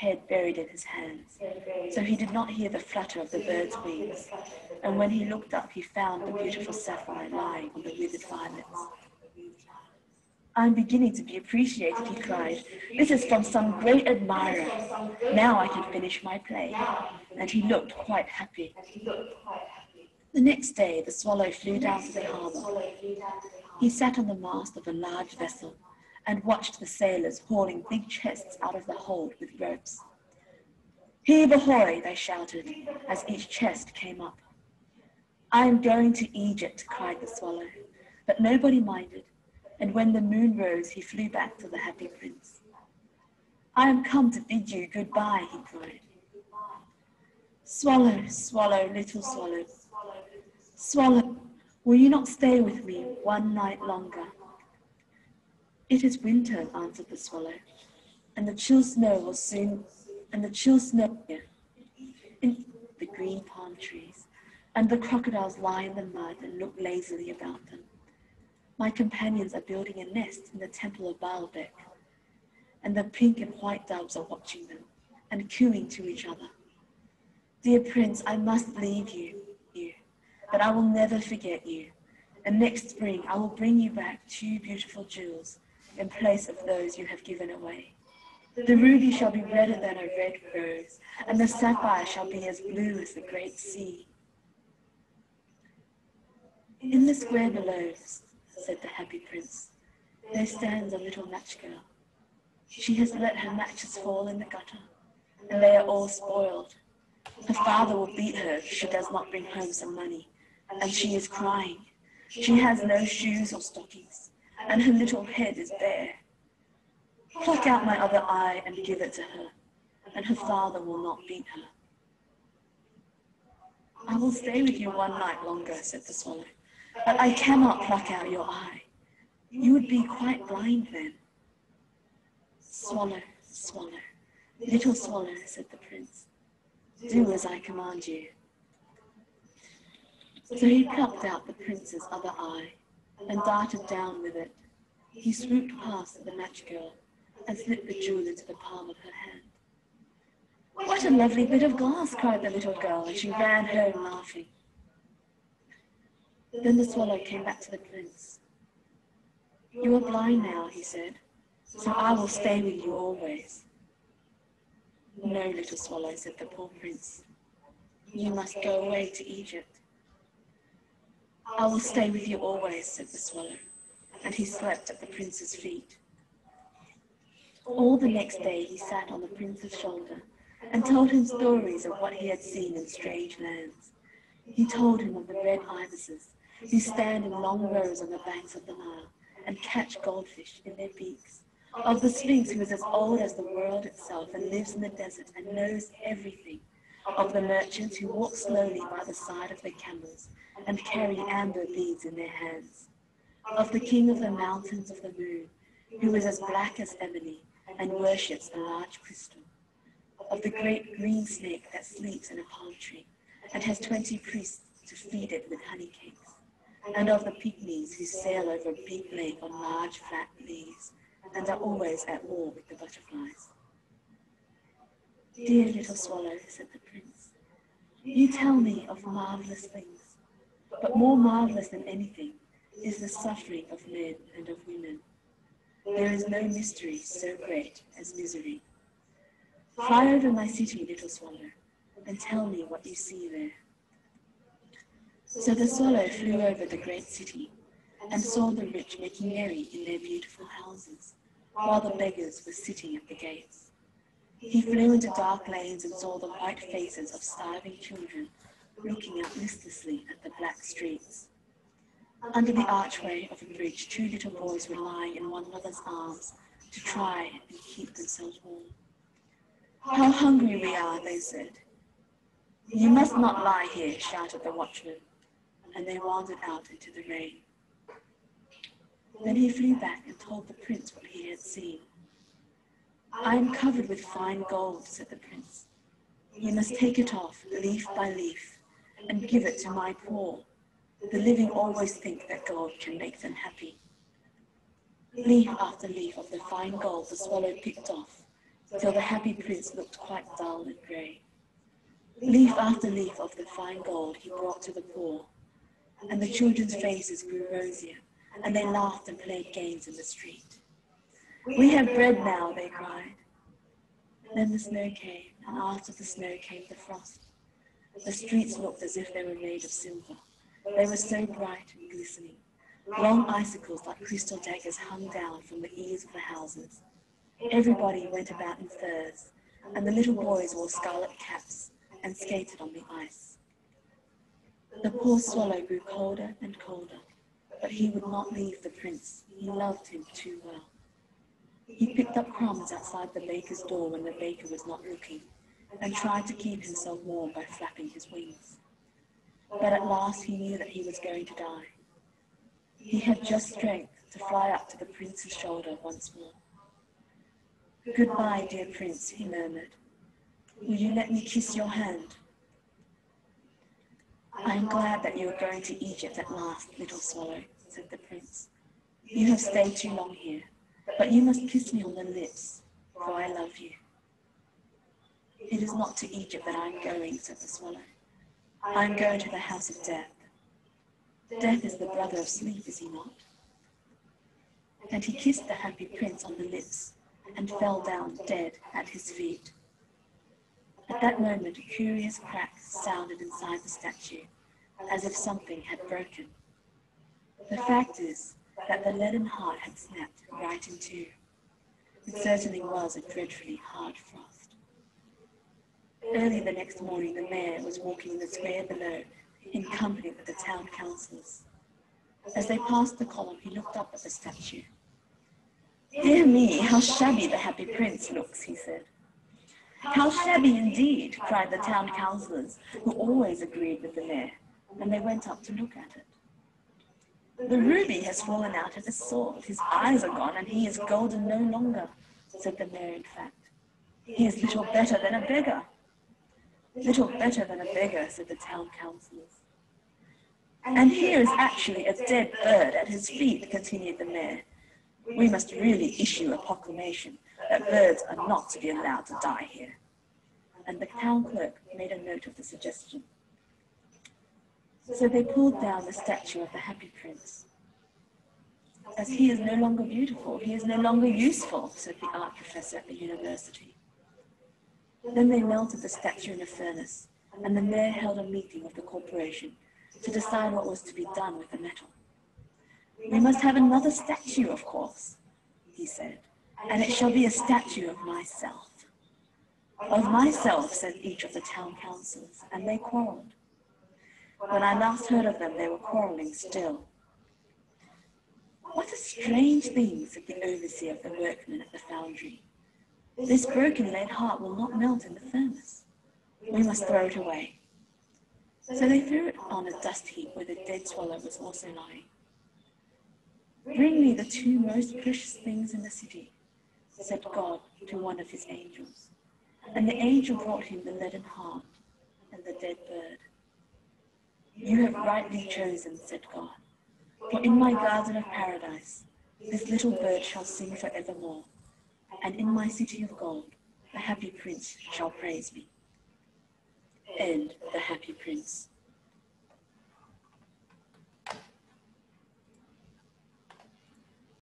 head buried in his hands, so he did not hear the flutter of the bird's wings, and when he looked up he found the beautiful sapphire lying on the withered violets. "I'm beginning to be appreciated," he cried. "This is from some great admirer. Now I can finish my play." And he looked quite happy. The next day the swallow flew down to the harbour. He sat on the mast of a large vessel and watched the sailors hauling big chests out of the hold with ropes. "Heave ahoy!" they shouted as each chest came up. "I am going to Egypt," cried the swallow, but nobody minded, and when the moon rose he flew back to the happy prince. "I am come to bid you goodbye," he cried. "Swallow, swallow, little swallow, swallow, will you not stay with me one night longer?" "It is winter," answered the swallow, and the chill snow here in the green palm trees, and the crocodiles lie in the mud and look lazily about them. My companions are building a nest in the temple of Baalbek, and the pink and white doves are watching them and cooing to each other. Dear prince, I must leave you, but I will never forget you, and next spring I will bring you back 2 beautiful jewels in place of those you have given away. The ruby shall be redder than a red rose, and the sapphire shall be as blue as the great sea." "In the square below," said the happy prince, "there stands a little match girl. She has let her matches fall in the gutter, and they are all spoiled. Her father will beat her if she does not bring home some money, and she is crying. She has no shoes or stockings, and her little head is bare. Pluck out my other eye and give it to her, and her father will not beat her." "I will stay with you one night longer," said the swallow, "but I cannot pluck out your eye. You would be quite blind then." "Swallow, swallow, little swallow," said the prince, "do as I command you." So he plucked out the prince's other eye and darted down with it. He swooped past the match girl and slipped the jewel into the palm of her hand. "What a lovely bit of glass!" cried the little girl, and she ran home laughing. Then the swallow came back to the prince. "You are blind now," he said, "so I will stay with you always." "No, little swallow," said the poor prince. "You must go away to Egypt." "I will stay with you always," said the swallow, and he slept at the prince's feet. All the next day he sat on the prince's shoulder and told him stories of what he had seen in strange lands. He told him of the red ibises who stand in long rows on the banks of the Nile and catch goldfish in their beaks, of the Sphinx who is as old as the world itself and lives in the desert and knows everything, of the merchants who walk slowly by the side of their camels and carry amber beads in their hands, of the king of the mountains of the moon, who is as black as ebony and worships a large crystal, of the great green snake that sleeps in a palm tree and has 20 priests to feed it with honey cakes, and of the pygmies who sail over a big lake on large flat leaves and are always at war with the butterflies. "Dear little swallow," said the prince, "you tell me of marvelous things, but more marvelous than anything is the suffering of men and of women. There is no mystery so great as misery. Fly over my city, little swallow, and tell me what you see there." So the swallow flew over the great city and saw the rich making merry in their beautiful houses, while the beggars were sitting at the gates. He flew into dark lanes and saw the white faces of starving children looking out listlessly at the black streets. Under the archway of a bridge, 2 little boys were lying in one another's arms to try and keep themselves warm. "How hungry we are," they said. "You must not lie here," shouted the watchman, and they wandered out into the rain. Then he flew back and told the prince what he had seen. "I am covered with fine gold," said the prince. "You must take it off, leaf by leaf, and give it to my poor. The living always think that gold can make them happy." Leaf after leaf of the fine gold the swallow picked off, till the happy prince looked quite dull and grey. Leaf after leaf of the fine gold he brought to the poor, and the children's faces grew rosier, and they laughed and played games in the street. "We have bread now," they cried. Then the snow came, and after the snow came the frost. The streets looked as if they were made of silver. They were so bright and glistening. Long icicles like crystal daggers hung down from the eaves of the houses. Everybody went about in furs, and the little boys wore scarlet caps and skated on the ice. The poor swallow grew colder and colder, but he would not leave the prince. He loved him too well. He picked up crumbs outside the baker's door when the baker was not looking, and tried to keep himself warm by flapping his wings. But at last he knew that he was going to die. He had just strength to fly up to the prince's shoulder once more. "Goodbye, dear prince," he murmured. "Will you let me kiss your hand?" "I am glad that you are going to Egypt at last, little swallow," said the prince. "You have stayed too long here, but you must kiss me on the lips, for I love you." "It is not to Egypt that I am going," said the swallow. "I am going to the house of death. Death is the brother of sleep, is he not?" And he kissed the happy prince on the lips, and fell down dead at his feet. At that moment a curious crack sounded inside the statue, as if something had broken. The fact is that the leaden heart had snapped right in two. It certainly was a dreadfully hard frost. Early the next morning the mayor was walking in the square below, in company with the town councillors. As they passed the column, he looked up at the statue. "Dear me, how shabby the happy prince looks," he said. "How shabby indeed," cried the town councillors, who always agreed with the mayor, and they went up to look at it. "The ruby has fallen out of his sword, his eyes are gone, and he is golden no longer," said the mayor in fact. "He is little better than a beggar." "Little better than a beggar," said the town councillors. "And here is actually a dead bird at his feet," continued the mayor. "We must really issue a proclamation that birds are not to be allowed to die here." And the town clerk made a note of the suggestion. So they pulled down the statue of the happy prince. "As he is no longer beautiful, he is no longer useful," said the art professor at the university. Then they melted the statue in a furnace, and the mayor held a meeting of the corporation to decide what was to be done with the metal. "We must have another statue, of course," he said, "and it shall be a statue of myself." "Of myself," said each of the town councillors, and they quarrelled. When I last heard of them, they were quarrelling still. "What a strange thing," said the overseer of the workmen at the foundry. "This broken lead heart will not melt in the furnace. We must throw it away." So they threw it on a dust heap where the dead swallow was also lying. "Bring me the two most precious things in the city," said God to one of his angels. And the angel brought him the leaden heart and the dead bird. "You have rightly chosen," said God, "for in my garden of paradise this little bird shall sing forevermore, and in my city of gold the happy prince shall praise me." End The Happy Prince.